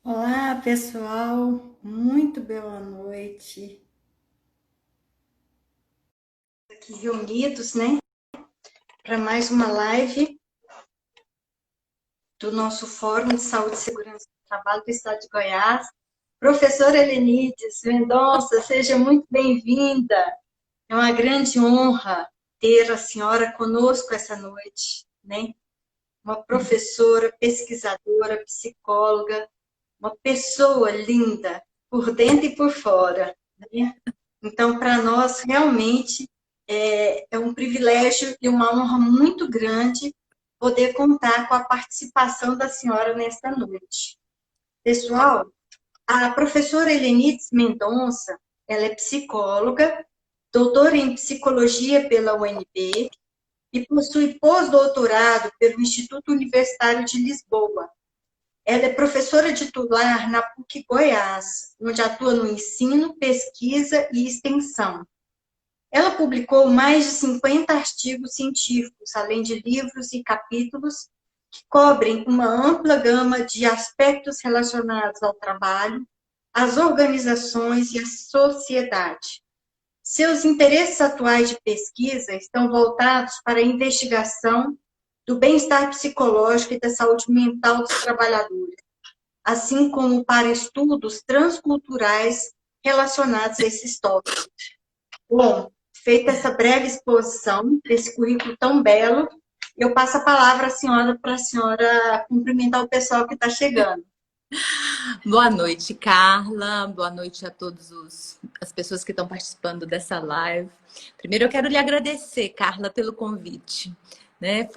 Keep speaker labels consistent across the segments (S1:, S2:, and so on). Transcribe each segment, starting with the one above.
S1: Olá, pessoal, muito boa noite. Aqui reunidos, né, para mais uma live do nosso Fórum de Saúde e Segurança do Trabalho do Estado de Goiás. Professora Helenides Mendonça, seja muito bem-vinda. É uma grande honra ter a senhora conosco essa noite, né? Uma professora, pesquisadora, psicóloga, uma pessoa linda, por dentro e por fora, né? Então, para nós, realmente, é um privilégio e uma honra muito grande poder contar com a participação da senhora nesta noite. Pessoal, a professora Helenides Mendonça, ela é psicóloga, doutora em psicologia pela UNB e possui pós-doutorado pelo Instituto Universitário de Lisboa. Ela é professora titular na PUC Goiás, onde atua no ensino, pesquisa e extensão. Ela publicou mais de 50 artigos científicos, além de livros e capítulos que cobrem uma ampla gama de aspectos relacionados ao trabalho, às organizações e à sociedade. Seus interesses atuais de pesquisa estão voltados para a investigação do bem-estar psicológico e da saúde mental dos trabalhadores, assim como para estudos transculturais relacionados a esses tópicos. Bom, feita essa breve exposição desse currículo tão belo, eu passo a palavra à senhora para a senhora cumprimentar o pessoal que está chegando.
S2: Boa noite, Carla. Boa noite a todas as pessoas que estão participando dessa live. Primeiro, eu quero lhe agradecer, Carla, pelo convite. Né?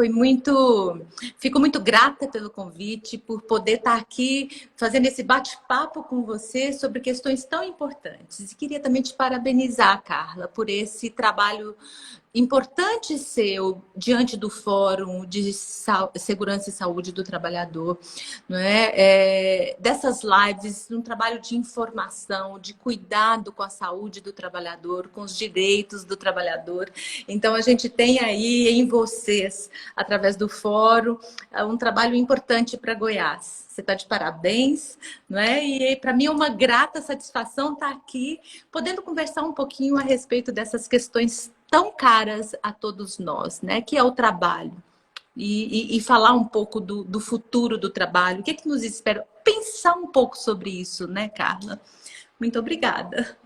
S2: Fico muito grata pelo convite, por poder estar aqui fazendo esse bate-papo com você sobre questões tão importantes. E queria também te parabenizar, Carla, por esse trabalho importante seu diante do Fórum de Segurança e Saúde do Trabalhador, não é? Dessas lives, um trabalho de informação, de cuidado com a saúde do trabalhador, com os direitos do trabalhador. Então, a gente tem aí em vocês, através do Fórum, um trabalho importante para Goiás. Você está de parabéns, não é? E para mim é uma grata satisfação estar aqui, podendo conversar um pouquinho a respeito dessas questões tão caras a todos nós, né? Que é o trabalho. E falar um pouco do futuro do trabalho. O que é que nos espera? Pensar um pouco sobre isso, né, Carla? Muito obrigada.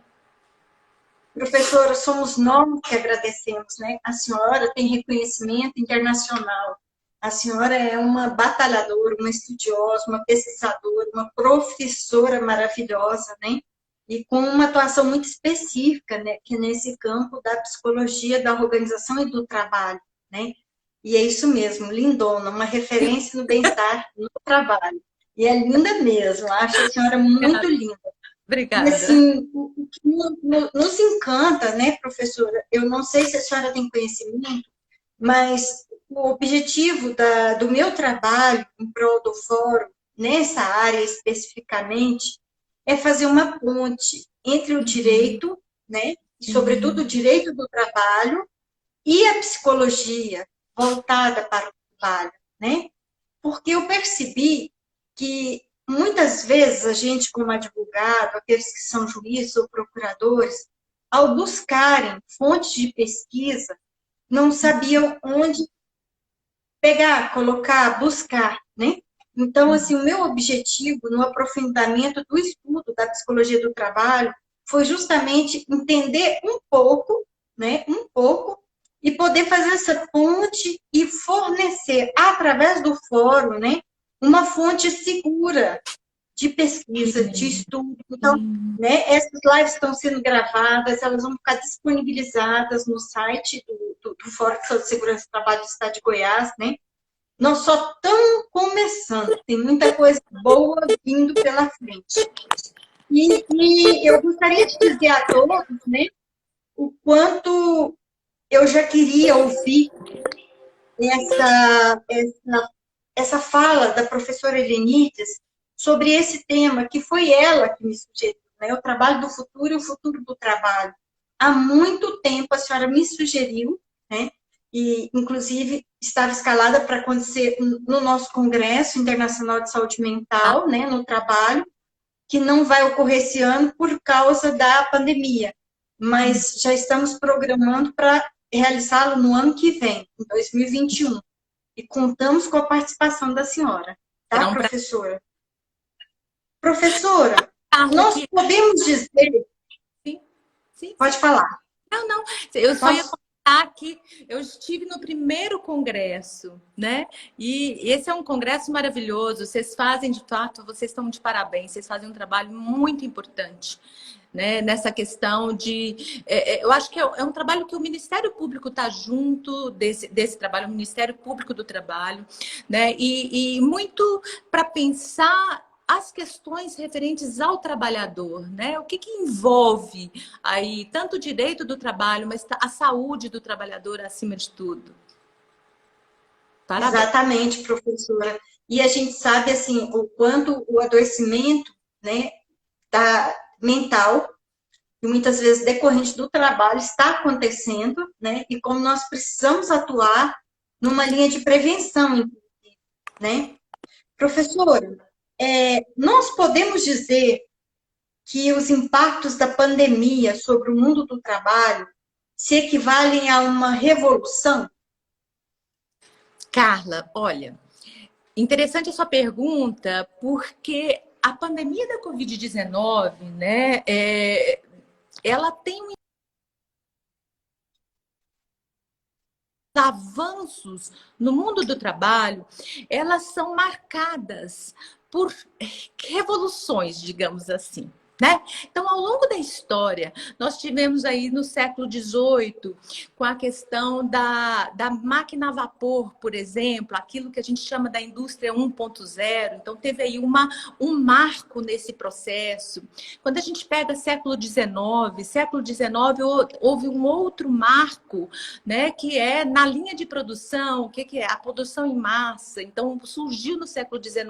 S1: Professora, somos nós que agradecemos, né? A senhora tem reconhecimento internacional. A senhora é uma batalhadora, uma estudiosa, uma pesquisadora, uma professora maravilhosa, né? E com uma atuação muito específica, né? Que é nesse campo da psicologia da organização e do trabalho, né? E é isso mesmo, lindona, uma referência no bem-estar no trabalho. E é linda mesmo, acho a senhora muito linda. E
S2: Obrigada.
S1: assim, o que nos encanta, né, professora? Eu não sei se a senhora tem conhecimento, mas o objetivo do meu trabalho em prol do fórum, nessa área especificamente, é fazer uma ponte entre o direito, né, e sobretudo o direito do trabalho, e a psicologia voltada para o trabalho, né? Porque eu percebi que muitas vezes a gente, como advogado, aqueles que são juízes ou procuradores, ao buscarem fontes de pesquisa, não sabiam onde pegar, colocar, buscar, né? Então, assim, o meu objetivo no aprofundamento do estudo da psicologia do trabalho foi justamente entender um pouco, né, um pouco, e poder fazer essa ponte e fornecer, através do fórum, né, uma fonte segura de pesquisa, de estudo. Então, né, essas lives estão sendo gravadas, elas vão ficar disponibilizadas no site do Fórum de Saúde e Segurança do Trabalho do Estado de Goiás, né? Nós só estamos começando, tem muita coisa boa vindo pela frente. E eu gostaria de dizer a todos, né, o quanto eu já queria ouvir essa fala da professora Helenides sobre esse tema, que foi ela que me sugeriu, né, o trabalho do futuro e o futuro do trabalho. Há muito tempo a senhora me sugeriu, né, e inclusive estava escalada para acontecer no nosso Congresso Internacional de Saúde Mental, né, no trabalho, que não vai ocorrer esse ano por causa da pandemia, mas já estamos programando para realizá-lo no ano que vem, em 2021. E contamos com a participação da senhora, tá, professora? Professora, nós podemos dizer...
S2: Sim.
S1: Pode falar.
S2: Não. Eu só ia contar que eu estive no primeiro congresso, né? E esse é um congresso maravilhoso. Vocês fazem, de fato, vocês estão de parabéns. Vocês fazem um trabalho muito importante, né? Nessa questão de... eu acho que é um trabalho que o Ministério Público está junto desse trabalho, o Ministério Público do Trabalho, né? E muito para pensar as questões referentes ao trabalhador, né? O que envolve aí tanto o direito do trabalho, mas a saúde do trabalhador acima de tudo.
S1: Parabéns. Exatamente, professora. E a gente sabe, assim, o quanto o adoecimento, né, mental, e muitas vezes decorrente do trabalho, está acontecendo, né? E como nós precisamos atuar numa linha de prevenção, né? Professora, nós podemos dizer que os impactos da pandemia sobre o mundo do trabalho se equivalem a uma revolução?
S2: Carla, olha, interessante a sua pergunta, porque a pandemia da Covid-19, né, ela tem avanços no mundo do trabalho, elas são marcadas por revoluções, digamos assim, né? Então, ao longo da história, nós tivemos aí no século XVIII, com a questão da máquina a vapor, por exemplo, aquilo que a gente chama da indústria 1.0. Então, teve aí um marco nesse processo. Quando a gente pega século XIX houve um outro marco, né, que é na linha de produção, o que é? A produção em massa. Então, surgiu no século XIX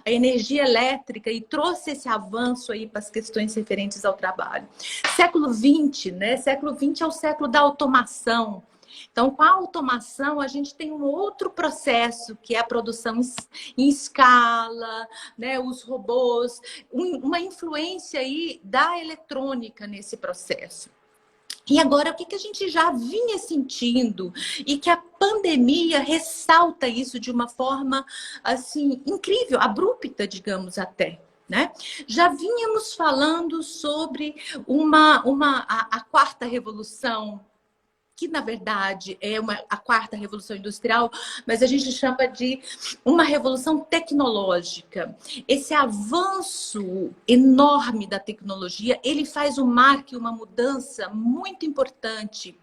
S2: a energia elétrica e trouxe esse avanço aí para as questões referentes ao trabalho. Século XX, né? Século XX é o século da automação. Então, com a automação, a gente tem um outro processo, que é a produção em escala, né? Os robôs, uma influência aí da eletrônica nesse processo. E agora, o que a gente já vinha sentindo e que a pandemia ressalta isso de uma forma, assim, incrível, abrupta, digamos até, né? Já vínhamos falando sobre a quarta revolução, que na verdade é a quarta revolução industrial, mas a gente chama de uma revolução tecnológica. Esse avanço enorme da tecnologia, ele faz um marco, uma mudança muito importante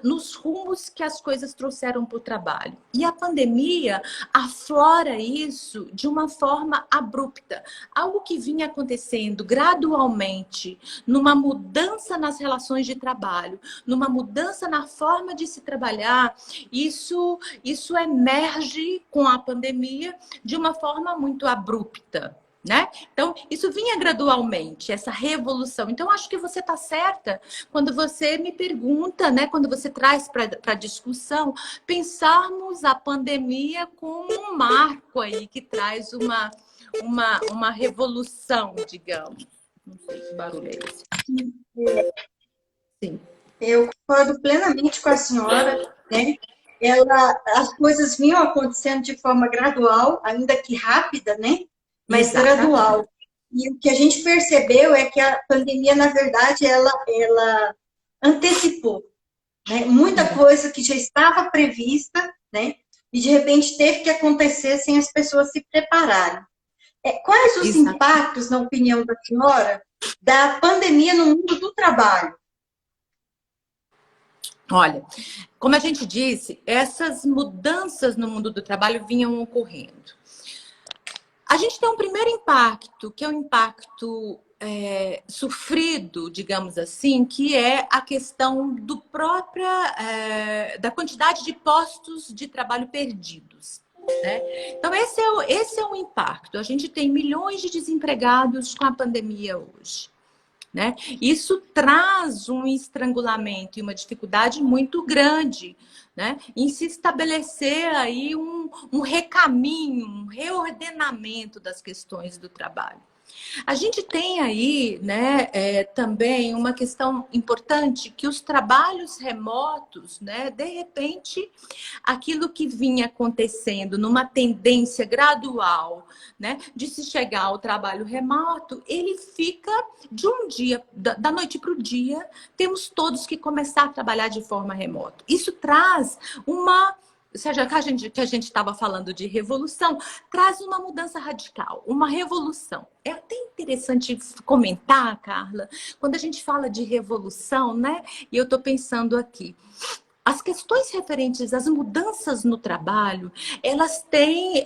S2: nos rumos que as coisas trouxeram para o trabalho. E a pandemia aflora isso de uma forma abrupta. Algo que vinha acontecendo gradualmente, numa mudança nas relações de trabalho, numa mudança na forma de se trabalhar, isso emerge com a pandemia de uma forma muito abrupta, né? Então, isso vinha gradualmente, essa revolução. Então, acho que você está certa quando você me pergunta, né? Quando você traz para discussão, pensarmos a pandemia como um marco aí que traz uma revolução, digamos. Não sei que barulho é esse.
S1: Sim. Eu concordo plenamente com a senhora, né? As coisas vinham acontecendo de forma gradual, ainda que rápida, né? Mas
S2: exatamente,
S1: gradual. E o que a gente percebeu é que a pandemia, na verdade, ela antecipou, né? Muita coisa que já estava prevista, né? E de repente teve que acontecer sem as pessoas se prepararem. Quais os impactos, na opinião da senhora, da pandemia no mundo do trabalho?
S2: Olha, como a gente disse, essas mudanças no mundo do trabalho vinham ocorrendo. A gente tem um primeiro impacto, que é o impacto sofrido, digamos assim, que é a questão da quantidade de postos de trabalho perdidos, né? Então, esse é o impacto. A gente tem milhões de desempregados com a pandemia hoje, né? Isso traz um estrangulamento e uma dificuldade muito grande, né? Em se estabelecer aí um recaminho, um reordenamento das questões do trabalho. A gente tem aí, né, também uma questão importante, que os trabalhos remotos, né, de repente, aquilo que vinha acontecendo numa tendência gradual, né, de se chegar ao trabalho remoto, ele fica de um dia, da noite para o dia, temos todos que começar a trabalhar de forma remota. Isso traz uma... Seja que a gente estava falando de revolução, traz uma mudança radical, uma revolução. É até interessante comentar, Carla, quando a gente fala de revolução, né? E eu estou pensando aqui. As questões referentes às mudanças no trabalho, elas têm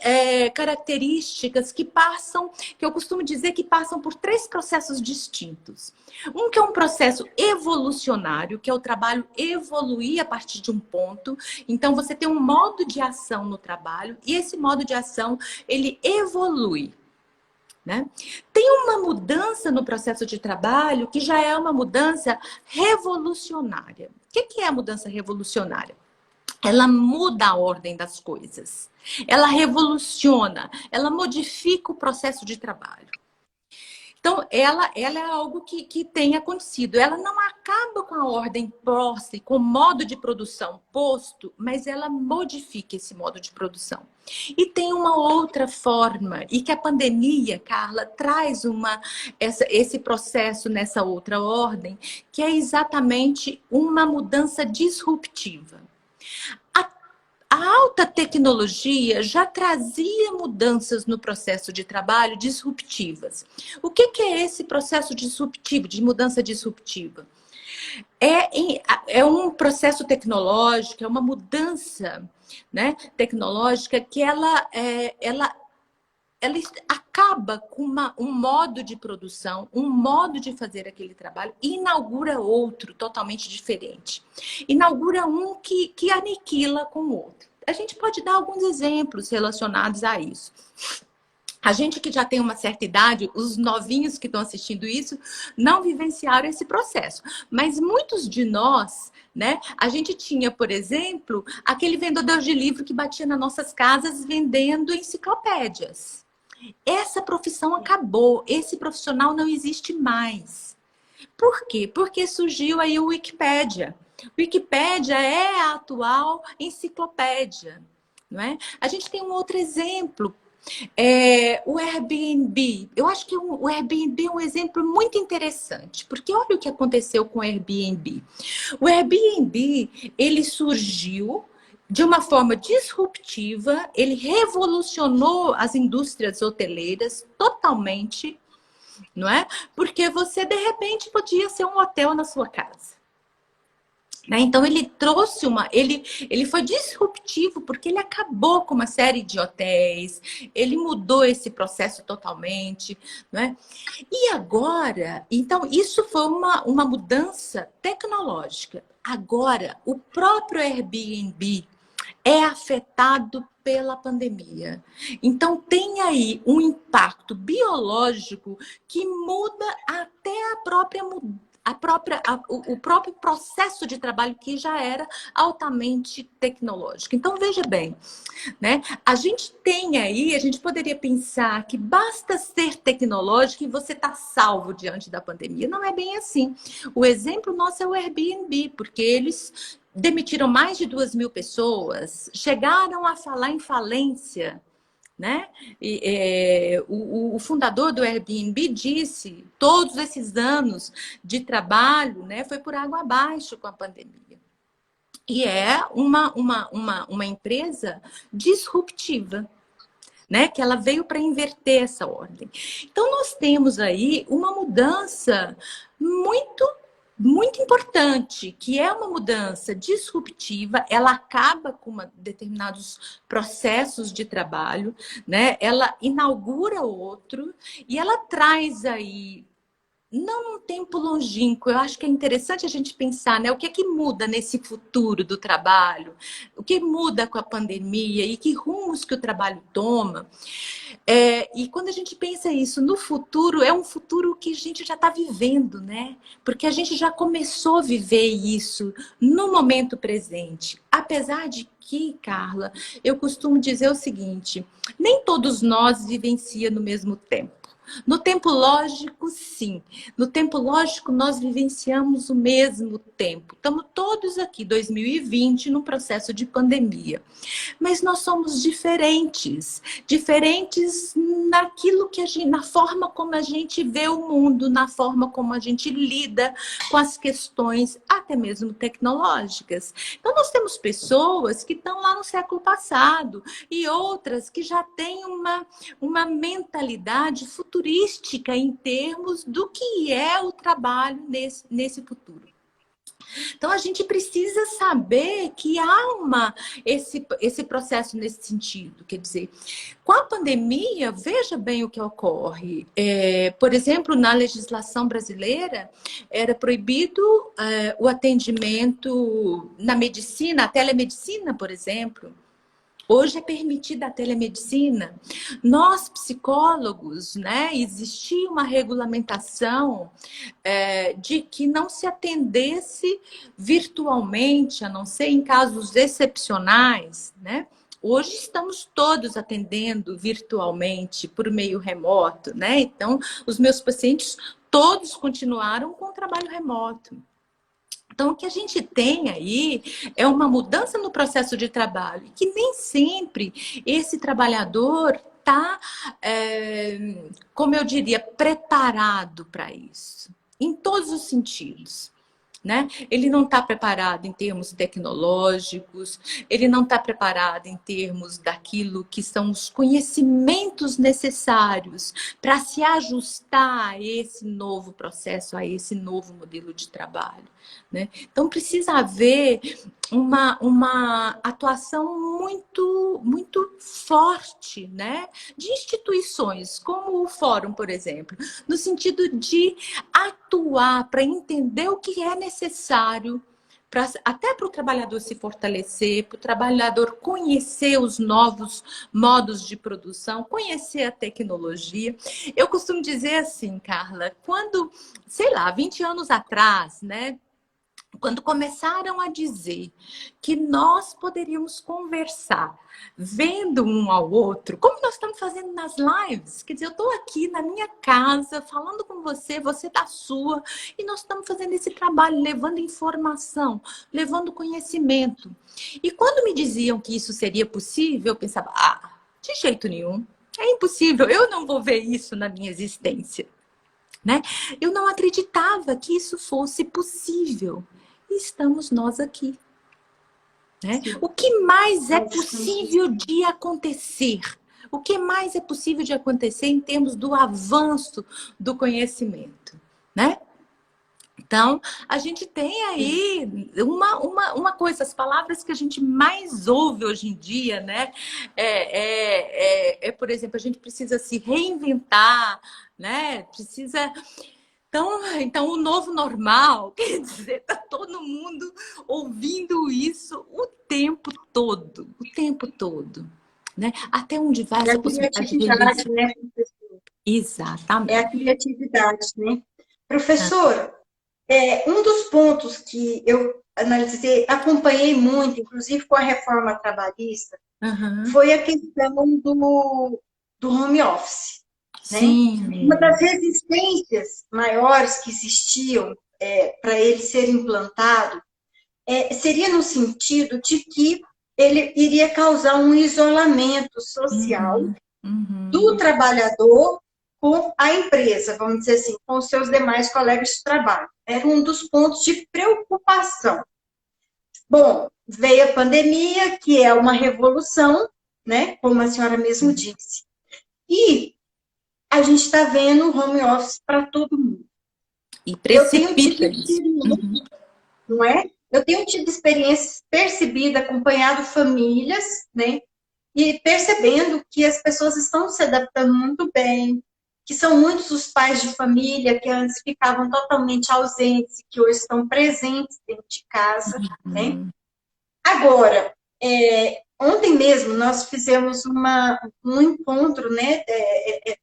S2: características que passam, que eu costumo dizer que passam por 3 processos distintos. Um que é um processo evolucionário, que é o trabalho evoluir a partir de um ponto. Então, você tem um modo de ação no trabalho e esse modo de ação, ele evolui. Né? Tem uma mudança no processo de trabalho que já é uma mudança revolucionária. O que é a mudança revolucionária? Ela muda a ordem das coisas. Ela revoluciona, ela modifica o processo de trabalho. Então, ela é algo que tem acontecido. Ela não acaba com a ordem posta e com o modo de produção posto, mas ela modifica esse modo de produção. E tem uma outra forma, e que a pandemia, Carla, traz esse processo nessa outra ordem, que é exatamente uma mudança disruptiva. A alta tecnologia já trazia mudanças no processo de trabalho disruptivas. O que é esse processo disruptivo, de mudança disruptiva? É um processo tecnológico, é uma mudança, né, tecnológica que ela acaba com um modo de produção, um modo de fazer aquele trabalho e inaugura outro totalmente diferente. Inaugura um que aniquila com o outro. A gente pode dar alguns exemplos relacionados a isso. A gente que já tem uma certa idade, os novinhos que estão assistindo isso, não vivenciaram esse processo. Mas muitos de nós, né? A gente tinha, por exemplo, aquele vendedor de livro que batia nas nossas casas vendendo enciclopédias. Essa profissão acabou, esse profissional não existe mais. Por quê? Porque surgiu aí o Wikipédia. Wikipédia é a atual enciclopédia, não é? A gente tem um outro exemplo, o Airbnb. Eu acho que o Airbnb é um exemplo muito interessante, porque olha o que aconteceu com o Airbnb. O Airbnb, ele surgiu de uma forma disruptiva, ele revolucionou as indústrias hoteleiras totalmente, não é? Porque você, de repente, podia ser um hotel na sua casa. Né? Então, ele trouxe ele foi disruptivo, porque ele acabou com uma série de hotéis, ele mudou esse processo totalmente, não é? E agora, então, isso foi uma mudança tecnológica. Agora, o próprio Airbnb é afetado pela pandemia. Então, tem aí um impacto biológico que muda até o próprio processo de trabalho, que já era altamente tecnológico. Então, veja bem, né? A gente poderia pensar que basta ser tecnológico e você está salvo diante da pandemia. Não é bem assim. O exemplo nosso é o Airbnb, porque eles demitiram mais de 2.000 pessoas, chegaram a falar em falência, né? O fundador do Airbnb disse, todos esses anos de trabalho, né, foi por água abaixo com a pandemia. E é uma empresa disruptiva, né? Que ela veio para inverter essa ordem. Então, nós temos aí uma mudança muito importante, que é uma mudança disruptiva, ela acaba com determinados processos de trabalho, né? Ela inaugura outro e ela traz aí, não num tempo longínquo, eu acho que é interessante a gente pensar, né? O que é que muda nesse futuro do trabalho? O que muda com a pandemia e que rumos que o trabalho toma? E quando a gente pensa isso no futuro, é um futuro que a gente já está vivendo, né? Porque a gente já começou a viver isso no momento presente. Apesar de que, Carla, eu costumo dizer o seguinte, nem todos nós vivenciamos no mesmo tempo. No tempo lógico, sim. No tempo lógico, nós vivenciamos o mesmo tempo. Estamos todos aqui, 2020, num processo de pandemia. Mas nós somos diferentes. Diferentes naquilo que a gente, na forma como a gente vê o mundo, na forma como a gente lida com as questões, até mesmo tecnológicas. Então, nós temos pessoas que estão lá no século passado e outras que já têm uma mentalidade futurística em termos do que é o trabalho nesse futuro. Então, a gente precisa saber que há esse processo nesse sentido. Quer dizer, com a pandemia, veja bem o que ocorre. Por exemplo, na legislação brasileira, era proibido o atendimento na medicina, a telemedicina, por exemplo. Hoje é permitida a telemedicina. Nós, psicólogos, né, existia uma regulamentação de que não se atendesse virtualmente, a não ser em casos excepcionais, né? Hoje estamos todos atendendo virtualmente, por meio remoto, né? Então, os meus pacientes todos continuaram com o trabalho remoto. Então, o que a gente tem aí é uma mudança no processo de trabalho, que nem sempre esse trabalhador está, como eu diria, preparado para isso, em todos os sentidos. Né? Ele não está preparado em termos tecnológicos, ele não está preparado em termos daquilo que são os conhecimentos necessários para se ajustar a esse novo processo, a esse novo modelo de trabalho. Né? Então, precisa haver uma atuação muito, muito forte, né? De instituições, como o Fórum, por exemplo, no sentido de atuar para entender o que é necessário, até para o trabalhador se fortalecer, para o trabalhador conhecer os novos modos de produção, conhecer a tecnologia. Eu costumo dizer assim, Carla, quando, sei lá, 20 anos atrás, né? Quando começaram a dizer que nós poderíamos conversar vendo um ao outro, como nós estamos fazendo nas lives, quer dizer, eu estou aqui na minha casa falando com você, você da sua, e nós estamos fazendo esse trabalho, levando informação, levando conhecimento. E quando me diziam que isso seria possível, eu pensava, de jeito nenhum, é impossível, eu não vou ver isso na minha existência. Né? Eu não acreditava que isso fosse possível. E estamos nós aqui. Né? O que mais é possível de acontecer? O que mais é possível de acontecer em termos do avanço do conhecimento? Né? Então, a gente tem aí uma coisa, as palavras que a gente mais ouve hoje em dia, né? Por exemplo, a gente precisa se reinventar, né? Precisa... Então, o novo normal, quer dizer, está todo mundo ouvindo isso o tempo todo, né? Até onde vai essa possibilidade de
S1: criatividade, né, professor?
S2: Exatamente.
S1: É a criatividade, né? Professor, um dos pontos que eu analisei, acompanhei muito, inclusive com a reforma trabalhista, foi a questão do home office. Né? Uma das resistências maiores que existiam para ele ser implantado seria no sentido de que ele iria causar um isolamento social do trabalhador com a empresa, vamos dizer assim, com os seus demais colegas de trabalho. Era um dos pontos de preocupação. Bom, veio a pandemia, que é uma revolução, né? Como a senhora mesmo disse. E a gente está vendo home office para todo mundo.
S2: E precipita
S1: isso. Não é? Eu tenho tido experiência percebida, acompanhado famílias, né? E percebendo que as pessoas estão se adaptando muito bem, que são muitos os pais de família que antes ficavam totalmente ausentes, que hoje estão presentes dentro de casa, né? Agora, ontem mesmo nós fizemos um encontro, né,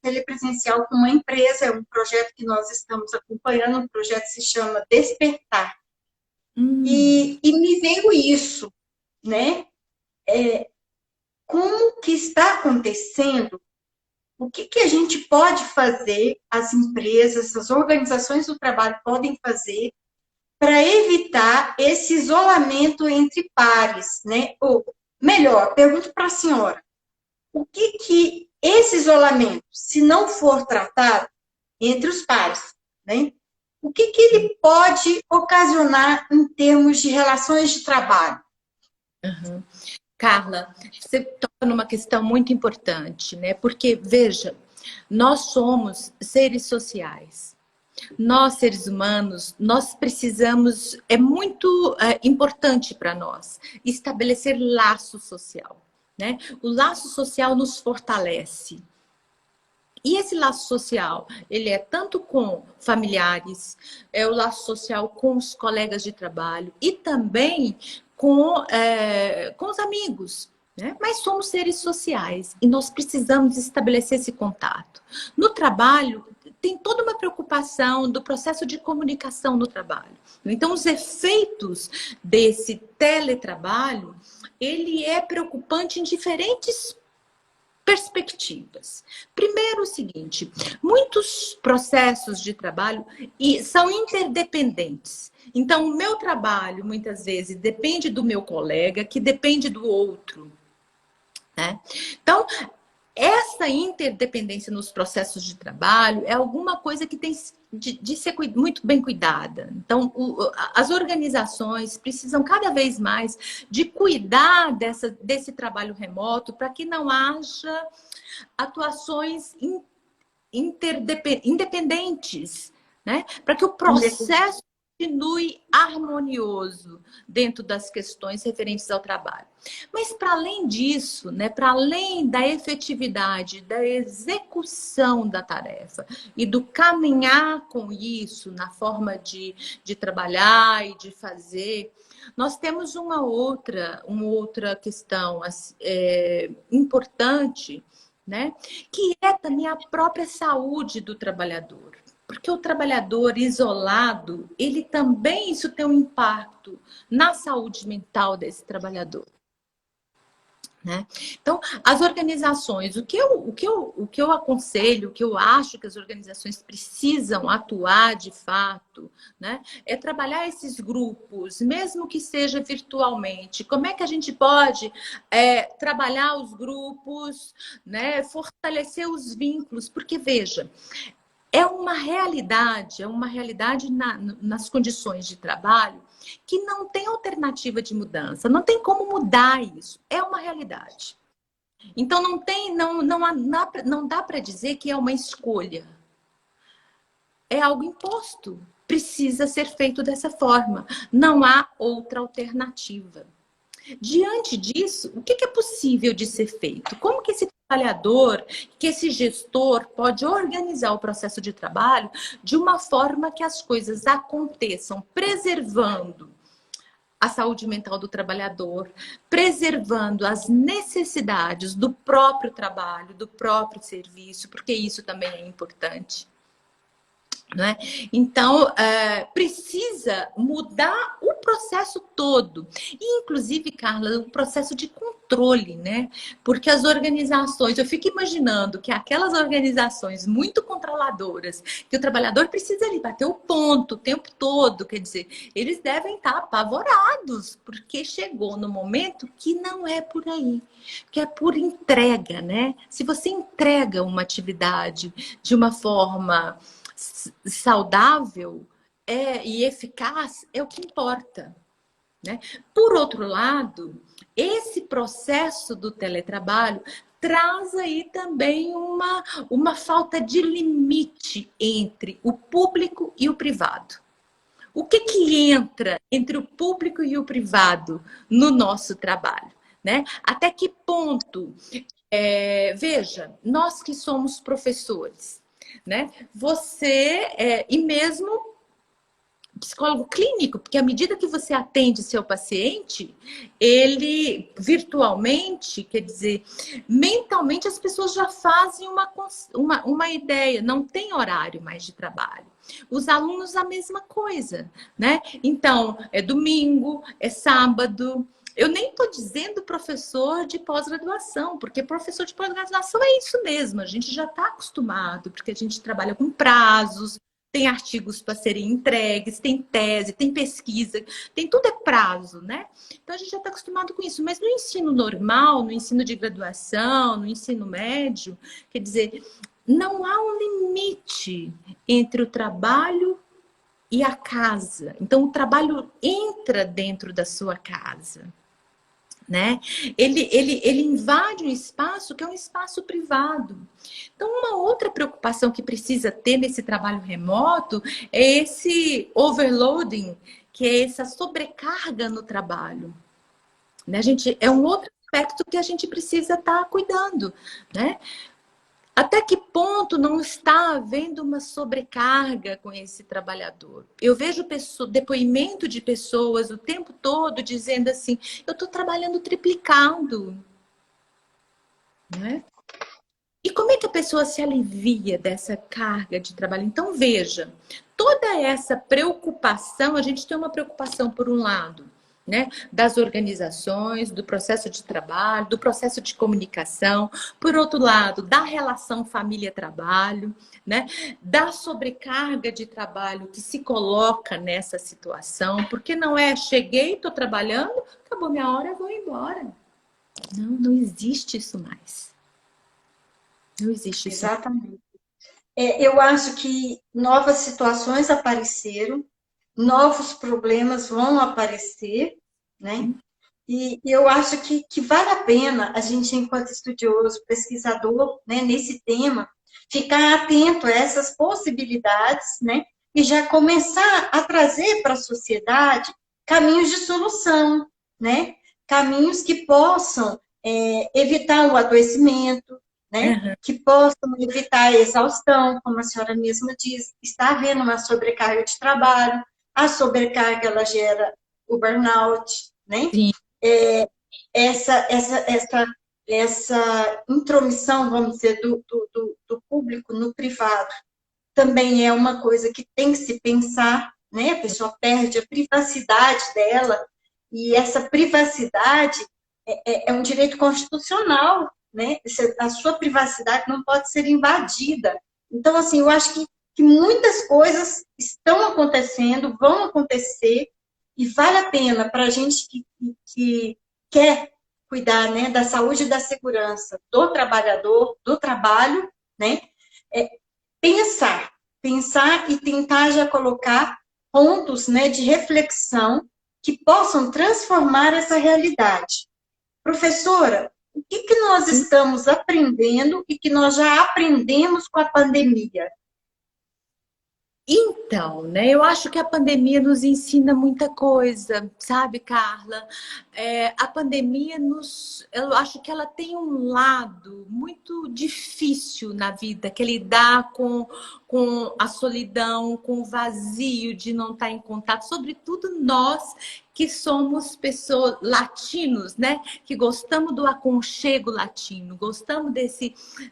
S1: telepresencial com uma empresa, é um projeto que nós estamos acompanhando, um projeto que se chama Despertar. E me veio isso, né? Como que está acontecendo o que, que a gente pode fazer, as empresas, as organizações do trabalho podem fazer para evitar esse isolamento entre pares, né? Ou, melhor, pergunto para a senhora, o que que esse isolamento, se não for tratado entre os pares, né? O que que ele pode ocasionar em termos de relações de trabalho?
S2: Uhum. Carla, você toca numa questão muito importante, né? Porque, veja, nós somos seres sociais. Nós, seres humanos, nós precisamos, é muito importante para nós estabelecer laço social, né? O laço social nos fortalece. E esse laço social, ele é tanto com familiares, é o laço social com os colegas de trabalho e também com os amigos, né? Mas somos seres sociais e nós precisamos estabelecer esse contato. No trabalho, tem toda uma preocupação do processo de comunicação no trabalho. Então, os efeitos desse teletrabalho, ele é preocupante em diferentes perspectivas. Primeiro, o seguinte, muitos processos de trabalho são interdependentes. Então, o meu trabalho, muitas vezes, depende do meu colega, que depende do outro, né? Então, essa interdependência nos processos de trabalho é alguma coisa que tem de ser muito bem cuidada. Então, as organizações precisam cada vez mais de cuidar desse trabalho remoto para que não haja atuações independentes, né? Para que o processo continue harmonioso dentro das questões referentes ao trabalho. Mas para além disso, né, para além da efetividade, da execução da tarefa e do caminhar com isso na forma de trabalhar e de fazer, nós temos uma outra questão importante, né, que é também a própria saúde do trabalhador. Porque o trabalhador isolado, ele também, isso tem um impacto na saúde mental desse trabalhador, né? Então, as organizações, o que eu aconselho, o que eu acho que as organizações precisam atuar de fato, né, é trabalhar esses grupos, mesmo que seja virtualmente. Como é que a gente pode trabalhar os grupos, né, fortalecer os vínculos? Porque, veja, é uma realidade nas condições de trabalho que não tem alternativa de mudança, não tem como mudar isso, é uma realidade. Então não dá para dizer que é uma escolha, é algo imposto, precisa ser feito dessa forma, não há outra alternativa. Diante disso, o que é possível de ser feito? Como que esse trabalhador, que esse gestor pode organizar o processo de trabalho de uma forma que as coisas aconteçam, preservando a saúde mental do trabalhador, preservando as necessidades do próprio trabalho, do próprio serviço, porque isso também é importante. Né? Então, precisa mudar o processo todo. E, inclusive, Carla, o processo de controle, né? Porque as organizações, eu fico imaginando que aquelas organizações muito controladoras, que o trabalhador precisa ali bater o ponto o tempo todo, quer dizer, eles devem estar apavorados, porque chegou no momento que não é por aí, que é por entrega, né? Se você entrega uma atividade de uma forma saudável e eficaz, é o que importa, né? Por outro lado, esse processo do teletrabalho traz aí também uma falta de limite entre o público e o privado. O que entra entre o público e o privado no nosso trabalho, né? Até que ponto? Veja, nós que somos professores, né? Você, e mesmo psicólogo clínico, porque à medida que você atende seu paciente, ele virtualmente, quer dizer, mentalmente as pessoas já fazem uma ideia, não tem horário mais de trabalho. Os alunos a mesma coisa, né? Então, é domingo, é sábado, Eu nem estou dizendo professor de pós-graduação, porque professor de pós-graduação é isso mesmo, a gente já está acostumado, porque a gente trabalha com prazos, tem artigos para serem entregues, tem tese, tem pesquisa, tem tudo é prazo, né? Então a gente já está acostumado com isso. Mas no ensino normal, no ensino de graduação, no ensino médio, quer dizer, não há um limite entre o trabalho e a casa. Então o trabalho entra dentro da sua casa. Né? Ele invade um espaço que é um espaço privado. Então, uma outra preocupação que precisa ter nesse trabalho remoto é esse overloading, que é essa sobrecarga no trabalho. Né? É um outro aspecto que a gente precisa estar cuidando. Né? Até que ponto não está havendo uma sobrecarga com esse trabalhador? Eu vejo depoimento de pessoas o tempo todo dizendo assim, eu estou trabalhando triplicado. Né? E como é que a pessoa se alivia dessa carga de trabalho? Então, veja, toda essa preocupação, a gente tem uma preocupação por um lado, né, das organizações, do processo de trabalho, do processo de comunicação, por outro lado, da relação família-trabalho, né, da sobrecarga de trabalho que se coloca nessa situação, porque não é cheguei, estou trabalhando, acabou minha hora, eu vou embora. Não, não existe isso mais. Não existe isso.
S1: Exatamente. Eu acho que novas situações apareceram, novos problemas vão aparecer, né? E eu acho que vale a pena a gente, enquanto estudioso, pesquisador, né, nesse tema, ficar atento a essas possibilidades, né? E já começar a trazer para a sociedade caminhos de solução, né? Caminhos que possam evitar o adoecimento, né?
S2: Uhum.
S1: Que possam evitar a exaustão, como a senhora mesma diz, está havendo uma sobrecarga de trabalho, a sobrecarga ela gera o burnout, né?
S2: Sim.
S1: Essa intromissão, vamos dizer, do público no privado também é uma coisa que tem que se pensar, né? A pessoa perde a privacidade dela, e essa privacidade é um direito constitucional, né? A sua privacidade não pode ser invadida. Então, assim, eu acho que muitas coisas estão acontecendo, vão acontecer, e vale a pena para a gente que quer cuidar, né, da saúde e da segurança do trabalhador, do trabalho, né? Pensar e tentar já colocar pontos, né, de reflexão que possam transformar essa realidade. Professora, o que nós estamos aprendendo e que nós já aprendemos com a pandemia?
S2: Então, né, eu acho que a pandemia nos ensina muita coisa, sabe, Carla? A pandemia eu acho que ela tem um lado muito difícil na vida, que é lidar com a solidão, com o vazio de não estar em contato, sobretudo nós que somos pessoas latinos, né? Que gostamos do aconchego latino, gostamos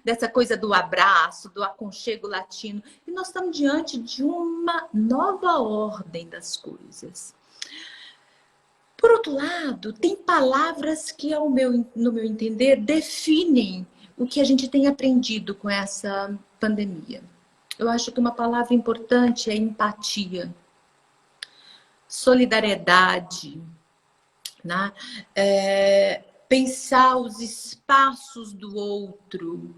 S2: dessa coisa do abraço, do aconchego latino. E nós estamos diante de uma nova ordem das coisas. Por outro lado, tem palavras que, no meu entender, definem o que a gente tem aprendido com essa pandemia. Eu acho que uma palavra importante é empatia, solidariedade, né? Pensar os espaços do outro,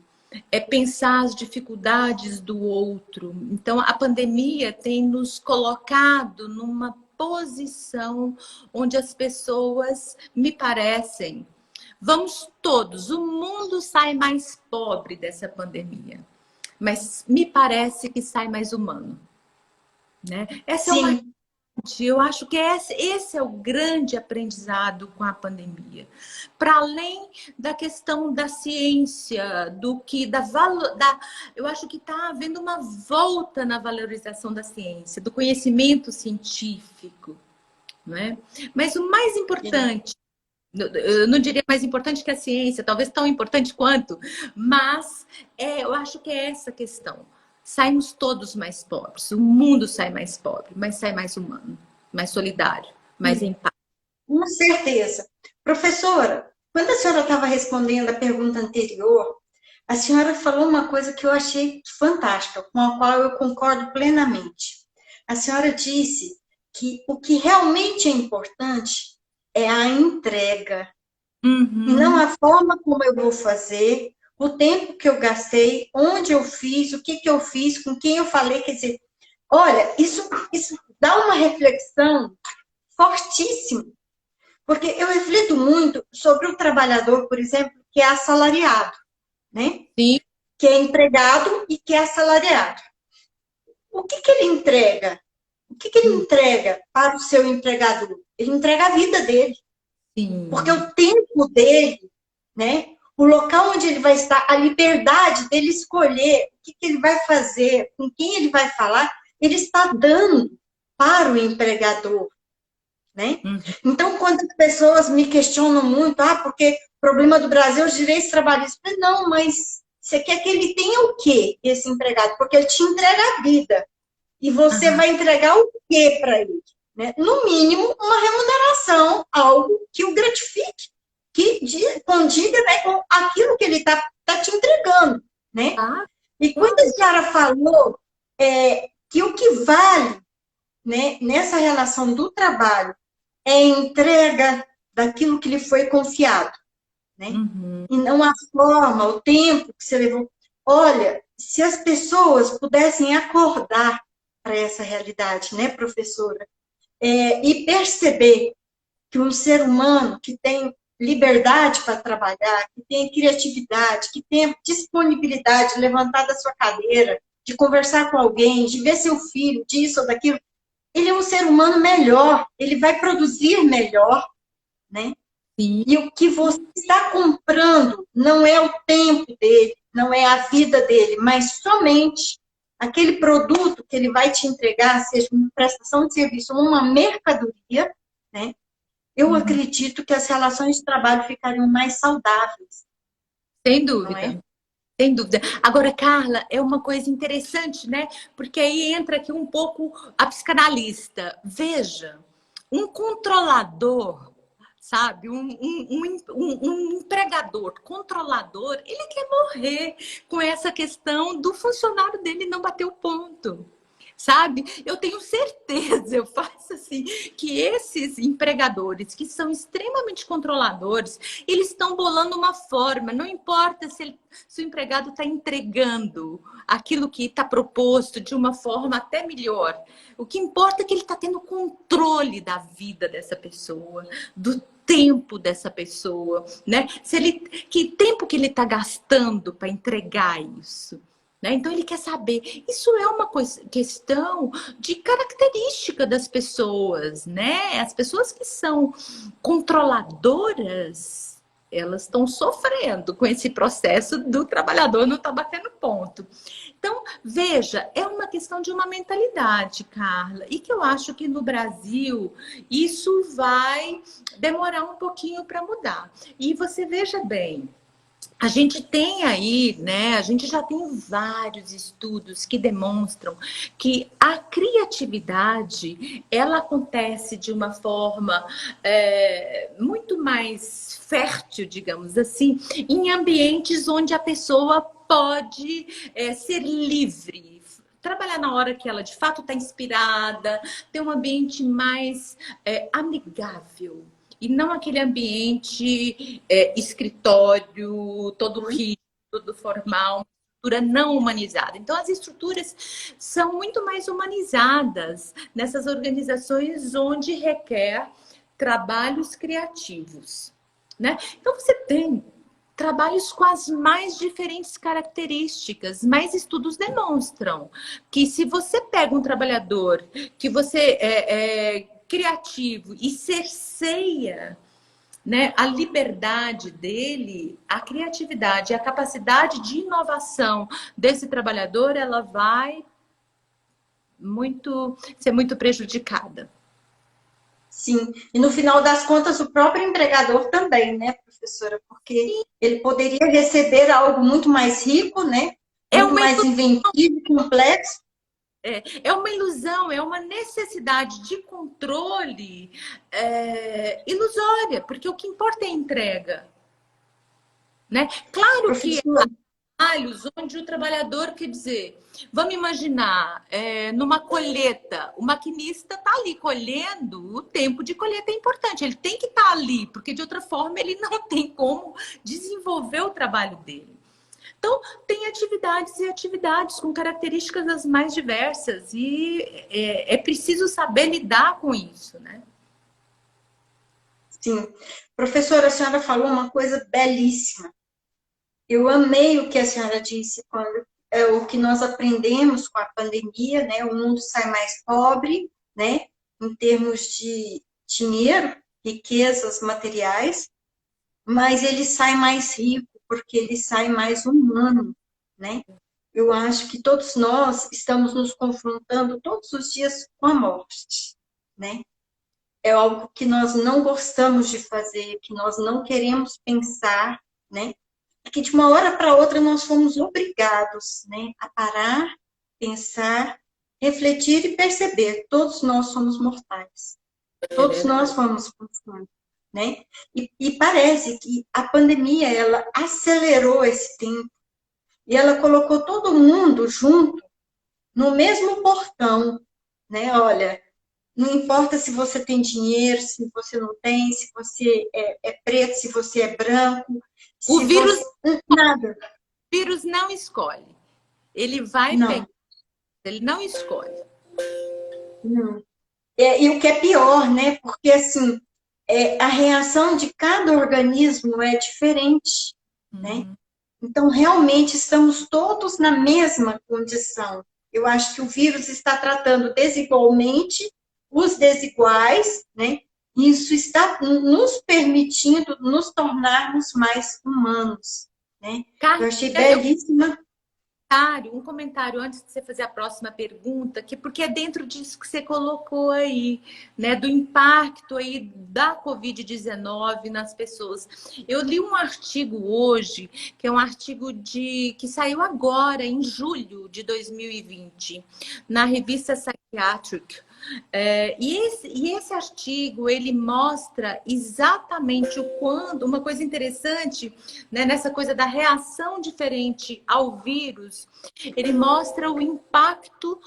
S2: pensar as dificuldades do outro. Então, a pandemia tem nos colocado numa posição onde as pessoas, me parecem, vamos todos, o mundo sai mais pobre dessa pandemia, mas me parece que sai mais humano. Né? Essa é uma... Eu acho que esse é o grande aprendizado com a pandemia. Para além da questão da ciência, eu acho que está havendo uma volta na valorização da ciência, do conhecimento científico. Não é? Mas o mais importante, eu não diria mais importante que a ciência, talvez tão importante quanto, mas eu acho que é essa questão. Saímos todos mais pobres, o mundo sai mais pobre, mas sai mais humano, mais solidário, mais empático.
S1: Com certeza. Professora, quando a senhora estava respondendo a pergunta anterior, a senhora falou uma coisa que eu achei fantástica, com a qual eu concordo plenamente. A senhora disse que o que realmente é importante é a entrega, e não a forma como eu vou fazer, o tempo que eu gastei, onde eu fiz, o que eu fiz, com quem eu falei. Quer dizer, olha, isso dá uma reflexão fortíssima, porque eu reflito muito sobre o trabalhador, por exemplo, que é assalariado, né?
S2: Sim.
S1: Que é empregado e que é assalariado. O que ele entrega? O que ele entrega para o seu empregador? Ele entrega a vida dele.
S2: Sim.
S1: Porque o tempo dele, né? O local onde ele vai estar, a liberdade dele escolher o que ele vai fazer, com quem ele vai falar, ele está dando para o empregador, né? Então, quando as pessoas me questionam muito, porque o problema do Brasil é os direitos trabalhistas. Não, mas você quer que ele tenha o quê, esse empregado? Porque ele te entrega a vida. E você vai entregar o quê para ele? Né? No mínimo, uma remuneração, algo que o gratifique, que condiga, né, com aquilo que ele está te entregando. Né? E quando a senhora falou que o que vale, né, nessa relação do trabalho é a entrega daquilo que lhe foi confiado, né? E não a forma, o tempo que você levou. Olha, se as pessoas pudessem acordar para essa realidade, né, professora? E perceber que um ser humano que tem liberdade para trabalhar, que tem criatividade, que tem disponibilidade de levantar da sua cadeira, de conversar com alguém, de ver seu filho, disso ou daquilo, ele é um ser humano melhor, ele vai produzir melhor, né?
S2: Sim.
S1: E o que você está comprando não é o tempo dele, não é a vida dele, mas somente aquele produto que ele vai te entregar, seja uma prestação de serviço ou uma mercadoria, né? Eu acredito que as relações de trabalho ficariam mais saudáveis.
S2: Sem dúvida. Sem dúvida. Agora, Carla, é uma coisa interessante, né? Porque aí entra aqui um pouco a psicanalista. Veja, um controlador, sabe? Um empregador controlador, ele quer morrer com essa questão do funcionário dele não bater o ponto. Sabe? Eu tenho certeza, eu faço assim, que esses empregadores que são extremamente controladores, eles estão bolando uma forma, não importa se o empregado está entregando aquilo que está proposto de uma forma até melhor. O que importa é que ele está tendo controle da vida dessa pessoa, do tempo dessa pessoa, né? Que tempo que ele está gastando para entregar isso? Né? Então, ele quer saber. Isso é uma questão de característica das pessoas, né? As pessoas que são controladoras, elas estão sofrendo com esse processo do trabalhador não estar batendo ponto. Então, veja, é uma questão de uma mentalidade, Carla, e que eu acho que no Brasil isso vai demorar um pouquinho para mudar. E você veja bem, a gente tem aí, né? A gente já tem vários estudos que demonstram que a criatividade, ela acontece de uma forma muito mais fértil, digamos assim, em ambientes onde a pessoa pode ser livre, trabalhar na hora que ela de fato está inspirada, ter um ambiente mais amigável. E não aquele ambiente escritório, todo rígido, todo formal, estrutura não humanizada. Então, as estruturas são muito mais humanizadas nessas organizações onde requer trabalhos criativos, né? Então, você tem trabalhos com as mais diferentes características, mas estudos demonstram que se você pega um trabalhador que você criativo e cerceia, né, a liberdade dele, a criatividade, a capacidade de inovação desse trabalhador, ela vai ser muito prejudicada.
S1: Sim, e no final das contas o próprio empregador também, né, professora? Porque ele poderia receber algo muito mais rico, né? Muito mais inventivo, complexo,
S2: É uma ilusão, é uma necessidade de controle ilusória, porque o que importa é a entrega, né? Claro que
S1: Professor,
S2: trabalhos onde o trabalhador, quer dizer, vamos imaginar, numa colheita, o maquinista está ali colhendo, o tempo de colheita é importante, ele tem que estar ali, porque de outra forma ele não tem como desenvolver o trabalho dele. Então, tem atividades e atividades com características as mais diversas e é preciso saber lidar com isso, né?
S1: sim. Professora, a senhora falou uma coisa belíssima. Eu amei o que a senhora disse quando o que nós aprendemos com a pandemia, né? O mundo sai mais pobre, né? Em termos de dinheiro, riquezas materiais, mas ele sai mais rico porque ele sai mais humano, né? Eu acho que todos nós estamos nos confrontando todos os dias com a morte, né? É algo que nós não gostamos de fazer, que nós não queremos pensar, né? Porque de uma hora para outra nós fomos obrigados, né, a parar, pensar, refletir e perceber. Todos nós somos mortais.
S2: É
S1: Todos nós
S2: verdade.
S1: vamos passando, né? E parece que a pandemia ela acelerou esse tempo e ela colocou todo mundo junto no mesmo portão, né? Olha, não importa se você tem dinheiro, se você não tem, se você é preto, se você é branco,
S2: O
S1: se
S2: vírus,
S1: você. Nada.
S2: vírus não escolhe. Ele vai pegar,
S1: Não,
S2: ele não escolhe.
S1: não. E o que é pior, né? Porque, assim, a reação de cada organismo é diferente, né?
S2: Uhum.
S1: Então, realmente, estamos todos na mesma condição. Eu acho que o vírus está tratando desigualmente os desiguais, né? Isso está nos permitindo nos tornarmos mais humanos, né?
S2: Carla,
S1: Eu achei
S2: eu
S1: belíssima.
S2: um comentário antes de você fazer a próxima pergunta, que porque é dentro disso que você colocou aí, né, do impacto aí da Covid-19 nas pessoas. Eu li um artigo hoje, que é um artigo que saiu agora, em julho de 2020, na revista Psychiatric. E esse artigo, ele mostra exatamente o quando, uma coisa interessante, né, nessa coisa da reação diferente ao vírus, ele mostra o impacto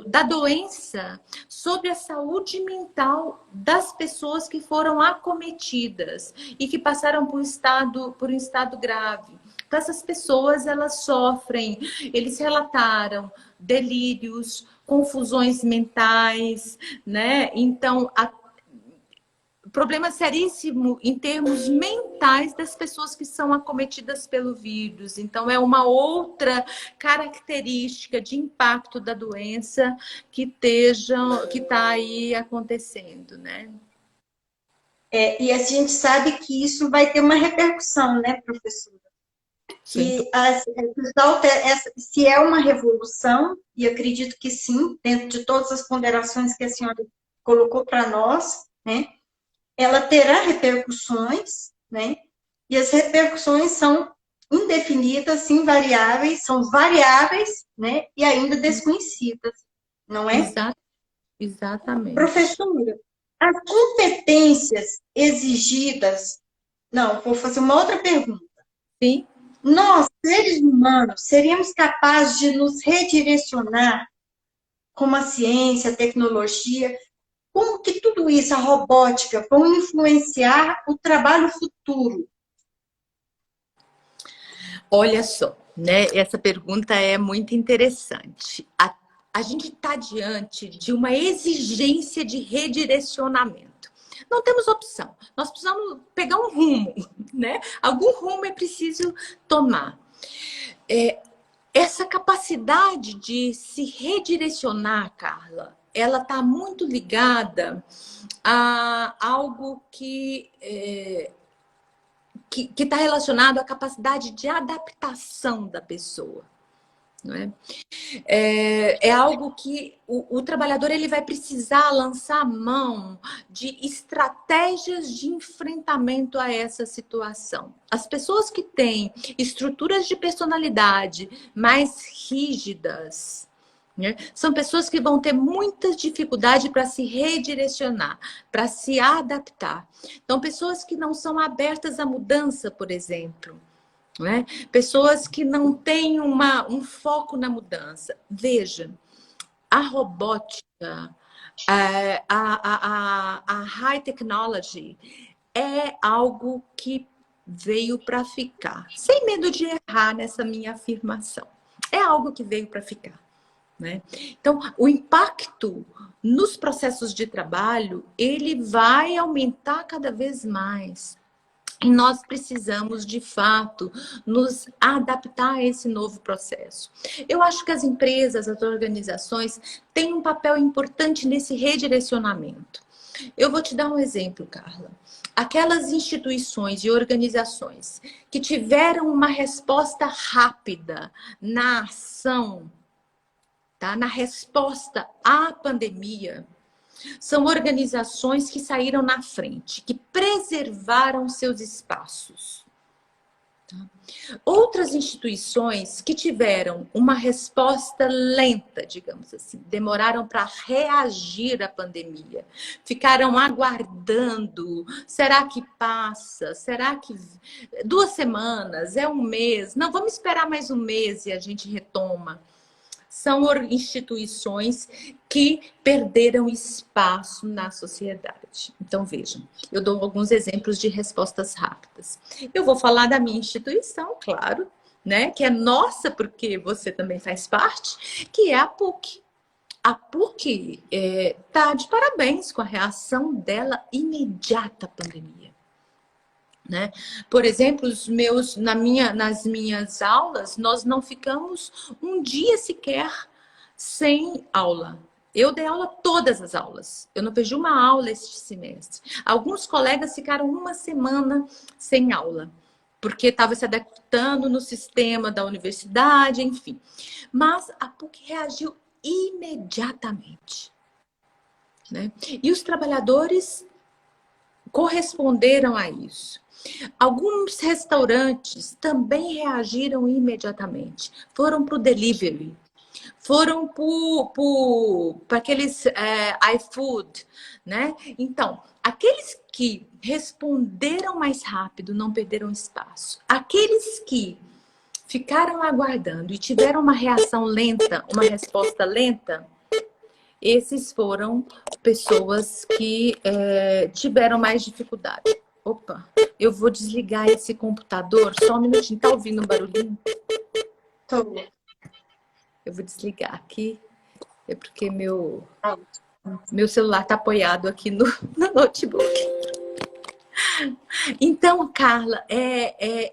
S2: da doença sobre a saúde mental das pessoas que foram acometidas e que passaram por um estado grave. Então, essas pessoas, elas sofrem, eles relataram delírios, confusões mentais, né? Então, problema seríssimo em termos mentais das pessoas que são acometidas pelo vírus. Então, é uma outra característica de impacto da doença que está aí acontecendo, né?
S1: E a gente sabe que isso vai ter uma repercussão, né, professor?
S2: Sim.
S1: Se é uma revolução, e acredito que sim, dentro de todas as ponderações que a senhora colocou para nós, né, ela terá repercussões, né, e as repercussões são indefinidas, invariáveis, são variáveis, né, e ainda desconhecidas, não é?
S2: Exatamente.
S1: Professora, as competências exigidas. Não, vou fazer uma outra pergunta.
S2: Sim.
S1: Nós, seres humanos, seríamos capazes de nos redirecionar com a ciência, a tecnologia? Como que tudo isso, a robótica, vão influenciar o trabalho futuro?
S2: Olha só, né? Essa pergunta é muito interessante. A gente está diante de uma exigência de redirecionamento. Não temos opção. Nós precisamos pegar um rumo, né? Algum rumo é preciso tomar. Essa capacidade de se redirecionar, Carla, ela está muito ligada a algo que está relacionado à capacidade de adaptação da pessoa, não é? É algo que o trabalhador ele vai precisar lançar mão de estratégias de enfrentamento a essa situação. As pessoas que têm estruturas de personalidade mais rígidas, né, são pessoas que vão ter muita dificuldade para se redirecionar, para se adaptar. Então, pessoas que não são abertas à mudança, por exemplo, né? Pessoas que não têm um foco na mudança. Veja, a robótica, a high technology é algo que veio para ficar. Sem medo de errar nessa minha afirmação. É algo que veio para ficar. Né? Então, o impacto nos processos de trabalho, ele vai aumentar cada vez mais. E nós precisamos, de fato, nos adaptar a esse novo processo. Eu acho que as empresas, as organizações, têm um papel importante nesse redirecionamento. Eu vou te dar um exemplo, Carla. Aquelas instituições e organizações que tiveram uma resposta rápida na ação, tá? Na resposta à pandemia, são organizações que saíram na frente, que preservaram seus espaços. Outras instituições que tiveram uma resposta lenta, digamos assim, demoraram para reagir à pandemia, ficaram aguardando, será que passa? Será que 2 semanas? É um mês? Não, vamos esperar mais um mês e a gente retoma. São instituições que perderam espaço na sociedade. Então, vejam, eu dou alguns exemplos de respostas rápidas. Eu vou falar da minha instituição, claro, né, que é nossa, porque você também faz parte, que é a PUC. A PUC está de parabéns com a reação dela imediata à pandemia. Né? Por exemplo, nas minhas aulas, nós não ficamos um dia sequer sem aula. Eu dei aula todas as aulas. Eu não perdi uma aula este semestre. Alguns colegas ficaram uma semana sem aula, porque estavam se adaptando no sistema da universidade, enfim. Mas a PUC reagiu imediatamente. Né? E os trabalhadores corresponderam a isso. Alguns restaurantes também reagiram imediatamente. Foram para o delivery. Foram para aqueles iFood, né? Então, aqueles que responderam mais rápido não perderam espaço. Aqueles que ficaram aguardando e tiveram uma reação lenta, uma resposta lenta, esses foram pessoas que tiveram mais dificuldade. Opa, eu vou desligar esse computador, só um minutinho. Tá ouvindo um barulhinho?
S1: Tô.
S2: Eu vou desligar aqui, é porque meu celular tá apoiado aqui no notebook. Então, Carla,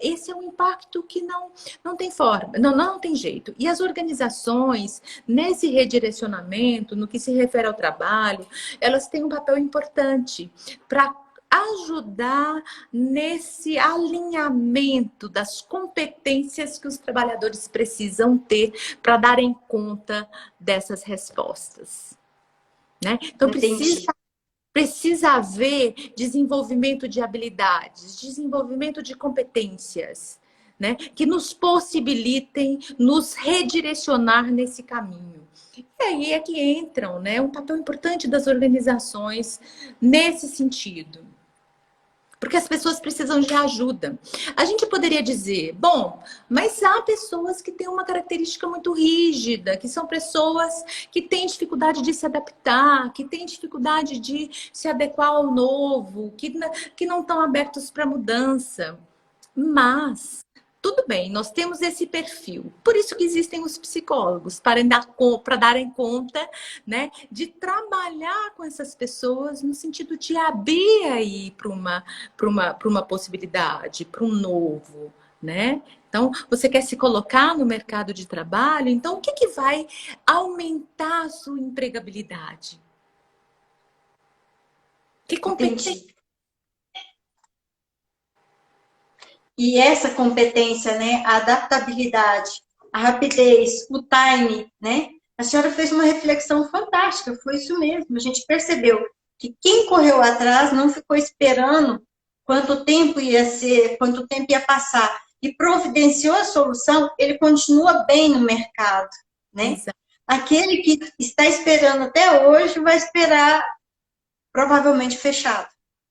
S2: esse é um impacto que não tem forma, não tem jeito. E as organizações, nesse redirecionamento, no que se refere ao trabalho, elas têm um papel importante para ajudar nesse alinhamento das competências que os trabalhadores precisam ter para darem conta dessas respostas. Né? Então, precisa haver desenvolvimento de habilidades, desenvolvimento de competências, né? Que nos possibilitem nos redirecionar nesse caminho. E aí é que entram, né, um papel importante das organizações nesse sentido. Porque as pessoas precisam de ajuda. A gente poderia dizer, bom, mas há pessoas que têm uma característica muito rígida, que são pessoas que têm dificuldade de se adaptar, que têm dificuldade de se adequar ao novo, que não estão abertos para mudança. Mas, tudo bem, nós temos esse perfil. Por isso que existem os psicólogos, para darem conta, né, de trabalhar com essas pessoas no sentido de abrir aí para uma possibilidade, para um novo, né? Então, você quer se colocar no mercado de trabalho, então o que vai aumentar a sua empregabilidade? Que competência?
S1: Entendi. E essa competência, né, a adaptabilidade, a rapidez, o time, né? A senhora fez uma reflexão fantástica, foi isso mesmo. A gente percebeu que quem correu atrás não ficou esperando quanto tempo ia ser, quanto tempo ia passar, e providenciou a solução, ele continua bem no mercado, né?
S2: Exa-
S1: Aquele que está esperando até hoje vai esperar provavelmente fechado,